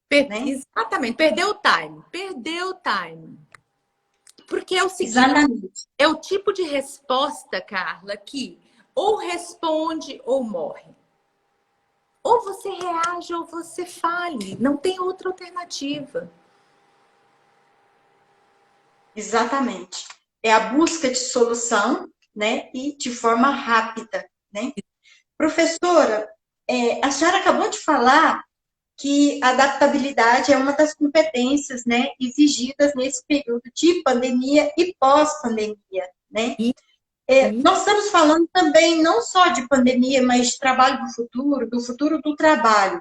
S1: né?
S2: Exatamente, perdeu o time, perdeu o time. Porque é o seguinte,
S1: Exatamente.
S2: é o tipo de resposta, Carla, que ou responde ou morre. Ou você reage ou você fale. Não tem outra alternativa.
S1: Exatamente. É a busca de solução, né? E de forma rápida, né? Professora, a senhora acabou de falar que a adaptabilidade é uma das competências, né, exigidas nesse período de pandemia e pós-pandemia, né?
S2: E, e
S1: Nós estamos falando também não só de pandemia, mas de trabalho do futuro do trabalho.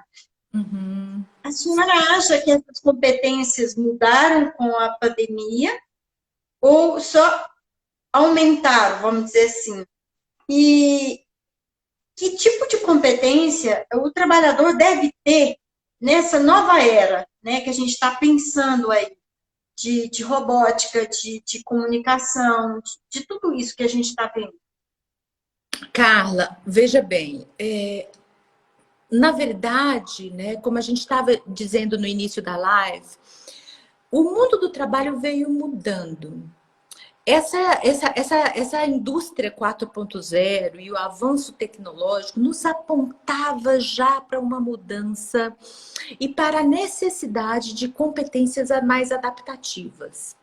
S2: uhum.
S1: A senhora acha que essas competências mudaram com a pandemia ou só aumentaram, vamos dizer assim? E que tipo de competência o trabalhador deve ter nessa nova era, né, que a gente está pensando aí, de robótica, de comunicação, de tudo isso que a gente está vendo?
S2: Carla, veja bem, na verdade, né, como a gente estava dizendo no início da live, o mundo do trabalho veio mudando. Essa indústria 4.0 e o avanço tecnológico nos apontava já para uma mudança e para a necessidade de competências mais adaptativas.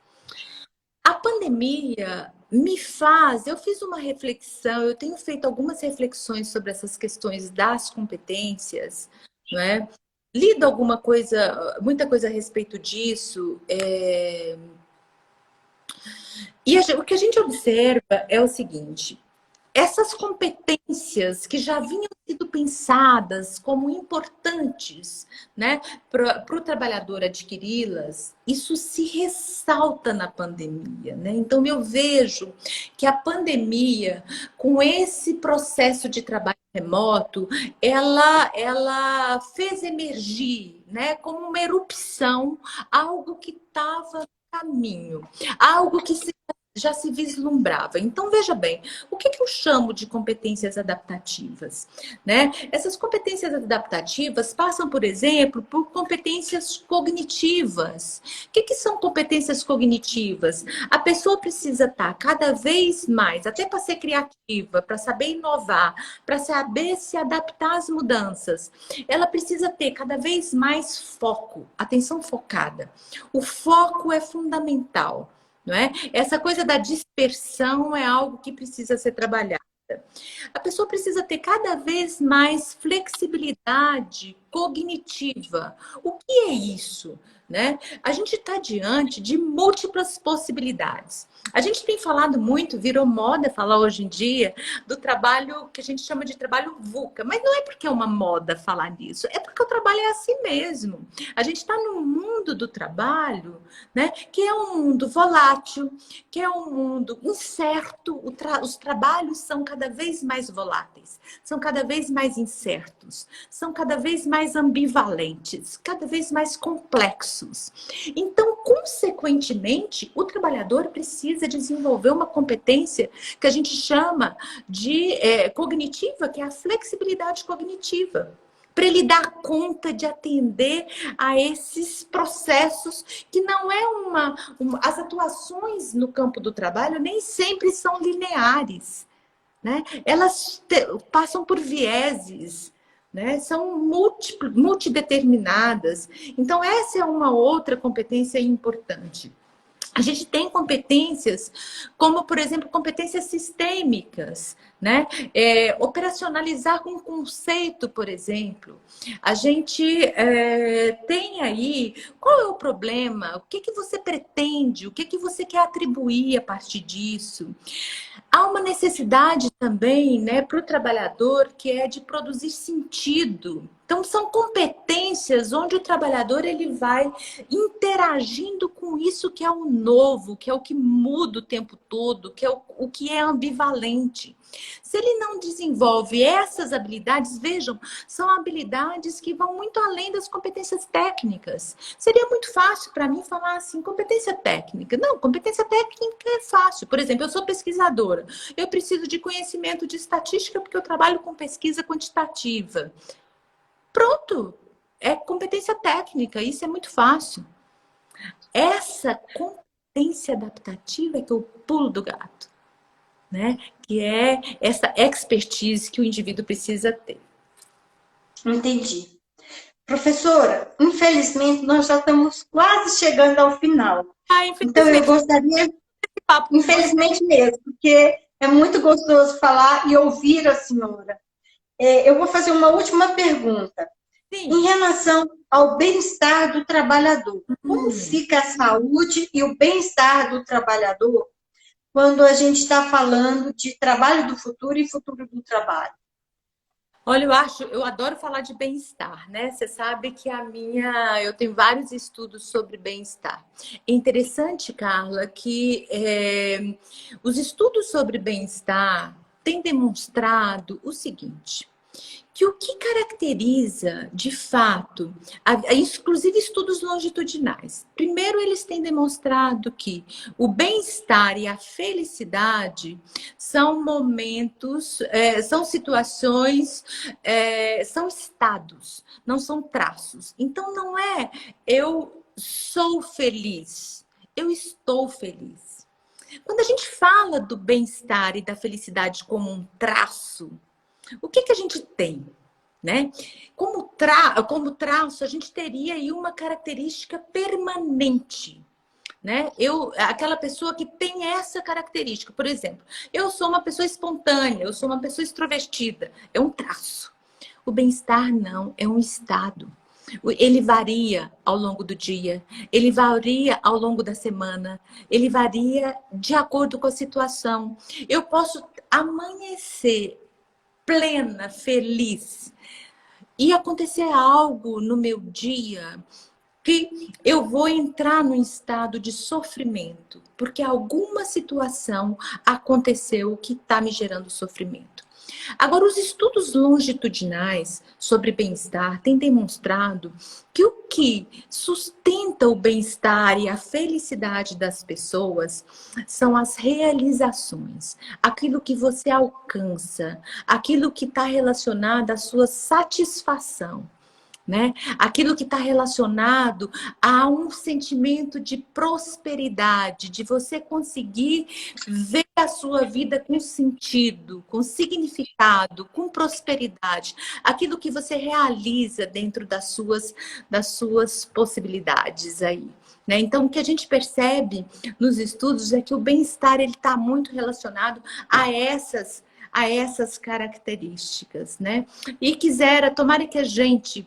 S2: A pandemia me faz, eu fiz uma reflexão, eu tenho feito algumas reflexões sobre essas questões das competências, não é? Lido alguma coisa, muita coisa a respeito disso. E o que a gente observa é o seguinte: essas competências que já vinham sido pensadas como importantes, né, para o trabalhador adquiri-las, isso se ressalta na pandemia, né? Então eu vejo que a pandemia, com esse processo de trabalho remoto, ela fez emergir, né, como uma erupção, algo que estava no caminho, algo que já se vislumbrava. Então, veja bem, o que eu chamo de competências adaptativas, né? Essas competências adaptativas passam, por exemplo, por competências cognitivas. O que são competências cognitivas? A pessoa precisa estar cada vez mais, até para ser criativa, para saber inovar, para saber se adaptar às mudanças, ela precisa ter cada vez mais foco, atenção focada. O foco é fundamental. Não é? Essa coisa da dispersão é algo que precisa ser trabalhado. A pessoa precisa ter cada vez mais flexibilidade cognitiva. O que é isso? Né? A gente está diante de múltiplas possibilidades. A gente tem falado muito, virou moda falar hoje em dia, do trabalho que a gente chama de trabalho VUCA. Mas não é porque é uma moda falar nisso, é porque o trabalho é assim mesmo. A gente está num mundo do trabalho, né, que é um mundo volátil, que é um mundo incerto. Os trabalhos são cada vez mais voláteis, são cada vez mais incertos, são cada vez mais ambivalentes, cada vez mais complexos. Então, consequentemente, o trabalhador precisa desenvolver uma competência que a gente chama de cognitiva, que é a flexibilidade cognitiva, para ele dar conta de atender a esses processos que não é as atuações no campo do trabalho nem sempre são lineares, né? Elas passam por vieses, né? São multideterminadas. Então, essa é uma outra competência importante. A gente tem competências como, por exemplo, competências sistêmicas, né? Operacionalizar um conceito, por exemplo. A gente tem aí, qual é o problema? O que você pretende? O que você quer atribuir a partir disso? Há uma necessidade também, né, para o trabalhador, que é de produzir sentido. Então, são competências onde o trabalhador ele vai interagindo com isso que é o novo, que é o que muda o tempo todo, que é o que é ambivalente. Se ele não desenvolve essas habilidades, vejam, são habilidades que vão muito além das competências técnicas. Seria muito fácil para mim falar assim, competência técnica. Não, competência técnica é fácil. Por exemplo, eu sou pesquisadora. Eu preciso de conhecimento de estatística porque eu trabalho com pesquisa quantitativa. Pronto, é competência técnica, isso é muito fácil. Essa competência adaptativa é que é o pulo do gato, né? Que é essa expertise que o indivíduo precisa ter.
S1: Entendi. Professora, infelizmente nós já estamos quase chegando ao final. Então eu gostaria, infelizmente mesmo, porque é muito gostoso falar e ouvir a senhora. Eu vou fazer uma última pergunta. Sim. Em relação ao bem-estar do trabalhador, como fica a saúde e o bem-estar do trabalhador quando a gente está falando de trabalho do futuro e futuro do trabalho?
S2: Olha, eu adoro falar de bem-estar, né? Você sabe que eu tenho vários estudos sobre bem-estar. É interessante, Carla, que os estudos sobre bem-estar têm demonstrado o seguinte, que o que caracteriza, de fato, inclusive estudos longitudinais. Primeiro, eles têm demonstrado que o bem-estar e a felicidade são momentos, são situações, são estados, não são traços. Então, não é eu sou feliz, eu estou feliz. Quando a gente fala do bem-estar e da felicidade como um traço, o que a gente tem, né? Como traço, a gente teria aí uma característica permanente, né? Aquela pessoa que tem essa característica, por exemplo, eu sou uma pessoa espontânea, eu sou uma pessoa extrovertida, é um traço. O bem-estar não, é um estado. Ele varia ao longo do dia, ele varia ao longo da semana, ele varia de acordo com a situação. Eu posso amanhecer plena, feliz, e acontecer algo no meu dia que eu vou entrar num estado de sofrimento, porque alguma situação aconteceu que está me gerando sofrimento. Agora, os estudos longitudinais sobre bem-estar têm demonstrado que o que sustenta o bem-estar e a felicidade das pessoas são as realizações, aquilo que você alcança, aquilo que está relacionado à sua satisfação, né? Aquilo que está relacionado a um sentimento de prosperidade, de você conseguir ver a sua vida com sentido, com significado, com prosperidade, aquilo que você realiza dentro das suas possibilidades aí. Né? Então, o que a gente percebe nos estudos é que o bem-estar ele está muito relacionado a essas características, né? E tomara que a gente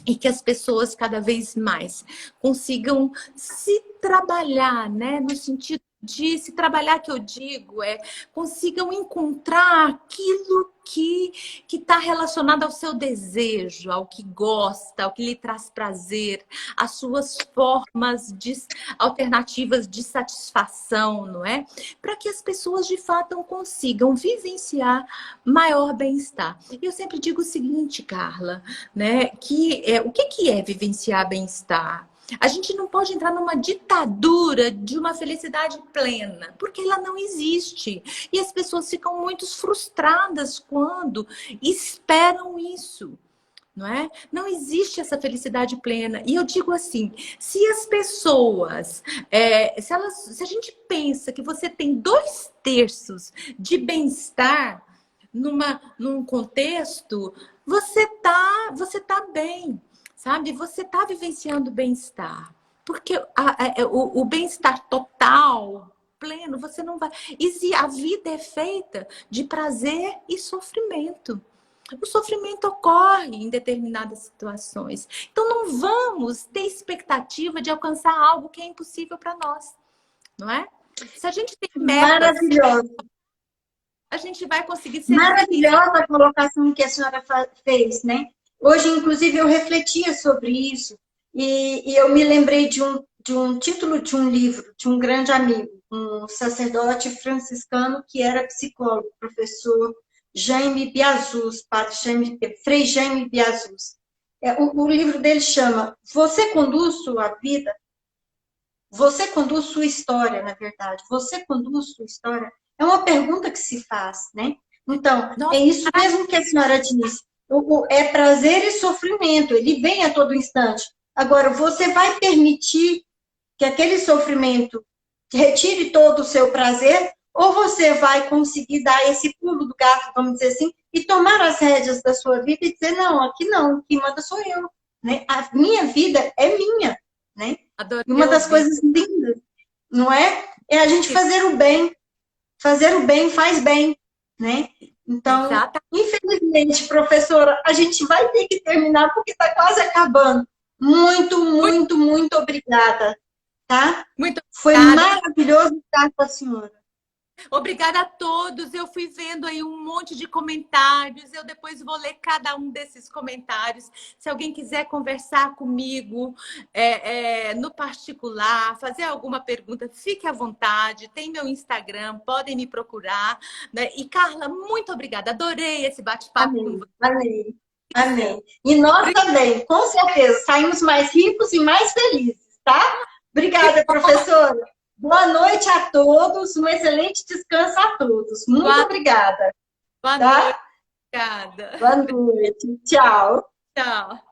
S2: e que as pessoas cada vez mais consigam se trabalhar, né? No sentido de se trabalhar, que eu digo, consigam encontrar aquilo que está relacionado ao seu desejo, ao que gosta, ao que lhe traz prazer, as suas formas alternativas de satisfação, não é? Para que as pessoas, de fato, consigam vivenciar maior bem-estar. E eu sempre digo o seguinte, Carla, né? O que é vivenciar bem-estar? A gente não pode entrar numa ditadura de uma felicidade plena, porque ela não existe. E as pessoas ficam muito frustradas quando esperam isso, não é? Não existe essa felicidade plena. E eu digo assim, se as pessoas, se a gente pensa que você tem 2/3 de bem-estar num contexto, você tá bem. Sabe? Você está vivenciando bem-estar. Porque o bem-estar total, pleno, você não vai... A vida é feita de prazer e sofrimento. O sofrimento ocorre em determinadas situações. Então, não vamos ter expectativa de alcançar algo que é impossível para nós. Não é? Se a gente tem metas...
S1: Maravilhoso.
S2: A gente vai conseguir ser
S1: maravilhosa feliz. A colocação que a senhora fez, né? Hoje, inclusive, eu refletia sobre isso e eu me lembrei de um título de um livro de um grande amigo, um sacerdote franciscano que era psicólogo, professor Jaime Biazus, padre Jaime, Frei Jaime Biazus. O livro dele chama Você Conduz Sua Vida? Você conduz sua história, na verdade. Você conduz sua história? É uma pergunta que se faz, né? Então, é
S2: Nossa,
S1: isso mesmo que a senhora disse. É prazer e sofrimento, ele vem a todo instante. Agora, você vai permitir que aquele sofrimento retire todo o seu prazer, ou você vai conseguir dar esse pulo do gato, vamos dizer assim, e tomar as rédeas da sua vida e dizer, não, quem manda sou eu. Né? A minha vida é minha. Né? E
S2: adorei
S1: uma das
S2: ouvir.
S1: coisas lindas, não é? É a gente fazer o bem. Fazer o bem faz bem, né? Então,
S2: Exatamente.
S1: infelizmente, professora, a gente vai ter que terminar porque está quase acabando. Muito,
S2: Muito,
S1: muito, muito obrigada, tá?
S2: muito
S1: Foi
S2: obrigada.
S1: maravilhoso estar com a senhora.
S2: Obrigada a todos. Eu fui vendo aí um monte de comentários. Eu depois vou ler cada um desses comentários. Se alguém quiser conversar comigo no particular, fazer alguma pergunta, fique à vontade. Tem meu Instagram, podem me procurar. Né? E Carla, muito obrigada. Adorei esse bate-papo com
S1: Amém, amém,
S2: você.
S1: amém. E nós também, com certeza, saímos mais ricos e mais felizes, tá? Obrigada, professora. Boa noite a todos, um excelente descanso a todos. Muito
S2: Boa,
S1: obrigada,
S2: boa noite.
S1: tá?
S2: Obrigada.
S1: Boa noite. Tchau.
S2: Tchau.